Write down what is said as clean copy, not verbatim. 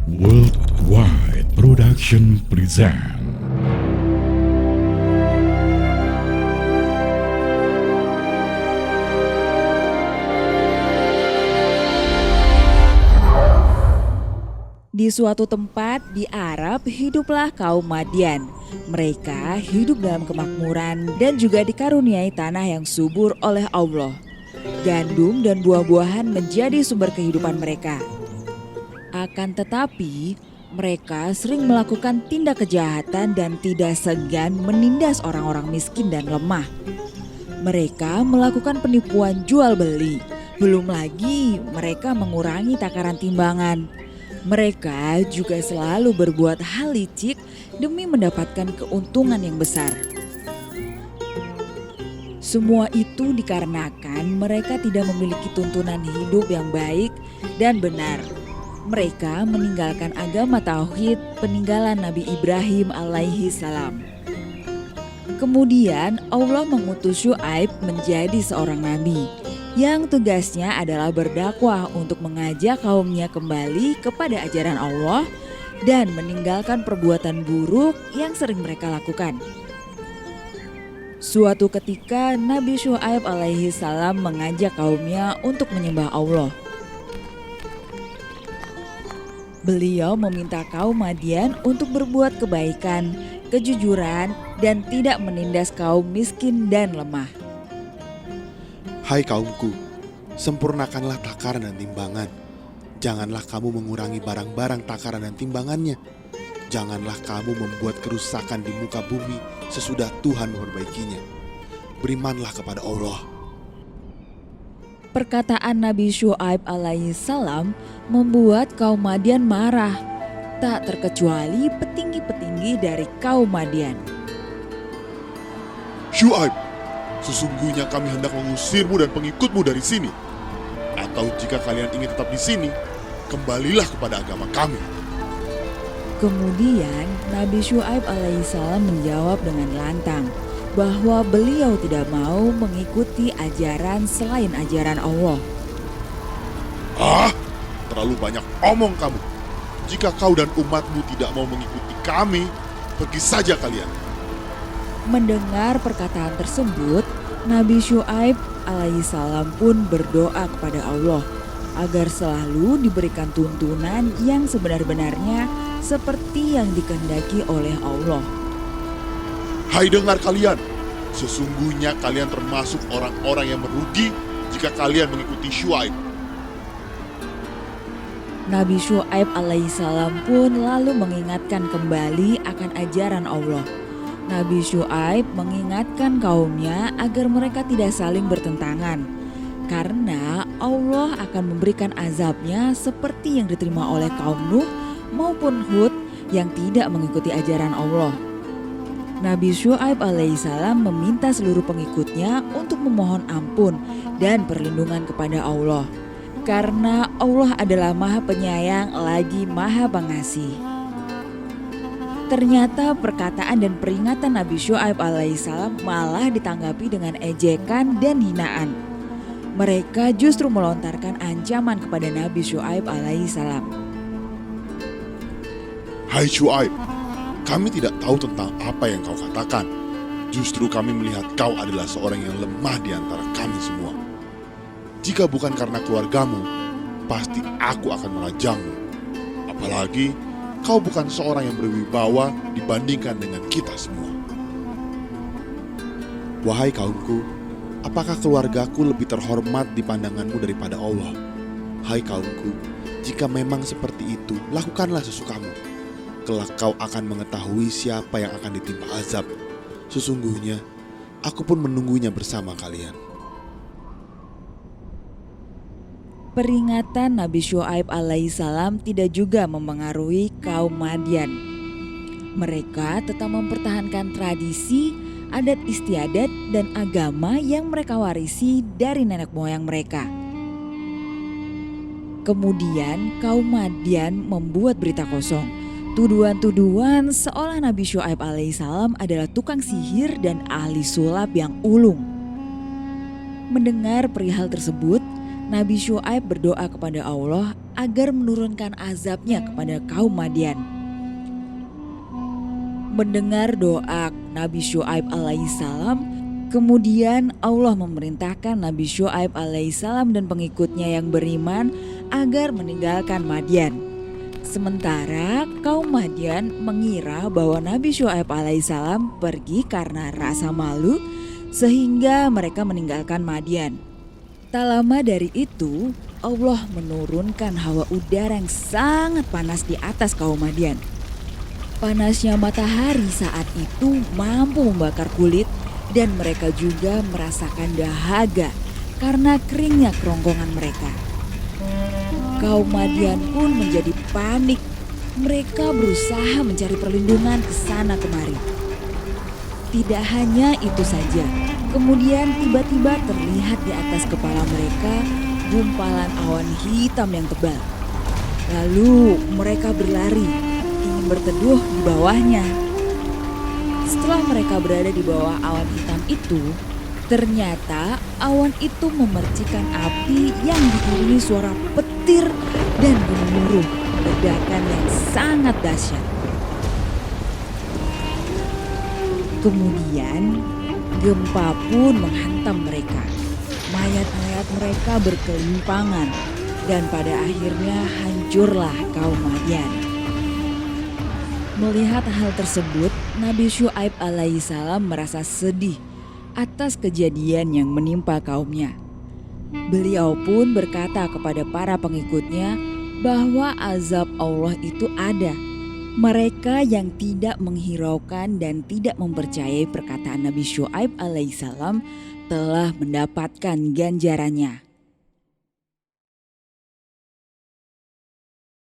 Worldwide Production present. Di suatu tempat di Arab hiduplah kaum Madian. Mereka hidup dalam kemakmuran dan juga dikaruniai tanah yang subur oleh Allah. Gandum dan buah-buahan menjadi sumber kehidupan mereka. Akan tetapi, mereka sering melakukan tindak kejahatan dan tidak segan menindas orang-orang miskin dan lemah. Mereka melakukan penipuan jual beli. Belum lagi mereka mengurangi takaran timbangan. Mereka juga selalu berbuat hal licik demi mendapatkan keuntungan yang besar. Semua itu dikarenakan mereka tidak memiliki tuntunan hidup yang baik dan benar. Mereka meninggalkan agama tauhid peninggalan Nabi Ibrahim alaihi salam. Kemudian Allah mengutus Syuaib menjadi seorang nabi yang tugasnya adalah berdakwah untuk mengajak kaumnya kembali kepada ajaran Allah dan meninggalkan perbuatan buruk yang sering mereka lakukan. Suatu ketika Nabi Syuaib alaihi salam mengajak kaumnya untuk menyembah Allah. Beliau meminta kaum Madian untuk berbuat kebaikan, kejujuran, dan tidak menindas kaum miskin dan lemah. Hai kaumku, sempurnakanlah takaran dan timbangan. Janganlah kamu mengurangi barang-barang takaran dan timbangannya. Janganlah kamu membuat kerusakan di muka bumi sesudah Tuhan memperbaikinya. Berimanlah kepada Allah. Perkataan Nabi Syuaib alaihi salam membuat kaum Madian marah, tak terkecuali petinggi-petinggi dari kaum Madian. Syuaib, sesungguhnya kami hendak mengusirmu dan pengikutmu dari sini. Atau jika kalian ingin tetap di sini, kembalilah kepada agama kami. Kemudian Nabi Syuaib alaihissalam menjawab dengan lantang bahwa beliau tidak mau mengikuti ajaran selain ajaran Allah. Terlalu banyak omong kamu. Jika kau dan umatmu tidak mau mengikuti kami, pergi saja kalian. Mendengar perkataan tersebut, Nabi Syuaib alaihissalam pun berdoa kepada Allah agar selalu diberikan tuntunan yang sebenar-benarnya seperti yang dikehendaki oleh Allah. Hai dengar kalian, sesungguhnya kalian termasuk orang-orang yang merugi jika kalian mengikuti Syuaib. Nabi Syuaib alaihissalam pun lalu mengingatkan kembali akan ajaran Allah. Nabi Syuaib mengingatkan kaumnya agar mereka tidak saling bertentangan, karena Allah akan memberikan azabnya seperti yang diterima oleh kaum Nuh maupun Hud yang tidak mengikuti ajaran Allah. Nabi Syuaib alaihissalam meminta seluruh pengikutnya untuk memohon ampun dan perlindungan kepada Allah, karena Allah adalah Maha Penyayang lagi Maha Pengasih. Ternyata perkataan dan peringatan Nabi Syuaib alaihissalam malah ditanggapi dengan ejekan dan hinaan. Mereka justru melontarkan ancaman kepada Nabi Syuaib alaihissalam. Hai Syuaib, kami tidak tahu tentang apa yang kau katakan. Justru kami melihat kau adalah seorang yang lemah di antara kami semua. Jika bukan karena keluargamu, pasti aku akan melajangmu. Apalagi kau bukan seorang yang berwibawa dibandingkan dengan kita semua. Wahai kaumku, apakah keluargaku lebih terhormat di pandanganmu daripada Allah? Hai kaumku, jika memang seperti itu, lakukanlah sesukamu. Kelak kau akan mengetahui siapa yang akan ditimpa azab. Sesungguhnya, aku pun menunggunya bersama kalian. Peringatan Nabi Syuaib alaihissalam tidak juga mempengaruhi kaum Madian. Mereka tetap mempertahankan tradisi, adat istiadat, dan agama yang mereka warisi dari nenek moyang mereka. Kemudian kaum Madian membuat berita kosong. Tuduhan-tuduhan seolah Nabi Syuaib alaihissalam adalah tukang sihir dan ahli sulap yang ulung. Mendengar perihal tersebut, Nabi Syuaib berdoa kepada Allah agar menurunkan azabnya kepada kaum Madian. Mendengar doa Nabi Syuaib alaihissalam, kemudian Allah memerintahkan Nabi Syuaib alaihissalam dan pengikutnya yang beriman agar meninggalkan Madian. Sementara kaum Madian mengira bahwa Nabi Syuaib alaihissalam pergi karena rasa malu sehingga mereka meninggalkan Madian. Tak lama dari itu, Allah menurunkan hawa udara yang sangat panas di atas kaum Madian. Panasnya matahari saat itu mampu membakar kulit dan mereka juga merasakan dahaga karena keringnya kerongkongan mereka. Kaum Madian pun menjadi panik. Mereka berusaha mencari perlindungan ke sana kemari. Tidak hanya itu saja, kemudian tiba-tiba terlihat di atas kepala mereka gumpalan awan hitam yang tebal. Lalu mereka berlari, ingin berteduh di bawahnya. Setelah mereka berada di bawah awan hitam itu, ternyata awan itu memercikan api yang diiringi suara petir dan gemuruh ledakan yang sangat dahsyat. Kemudian gempa pun menghantam mereka. Mayat-mayat mereka berkelimpangan dan pada akhirnya hancurlah kaum Madian. Melihat hal tersebut, Nabi Syuaib alaihissalam merasa sedih atas kejadian yang menimpa kaumnya. Beliau pun berkata kepada para pengikutnya bahwa azab Allah itu ada. Mereka yang tidak menghiraukan dan tidak mempercayai perkataan Nabi Syuaib alaihissalam telah mendapatkan ganjarannya.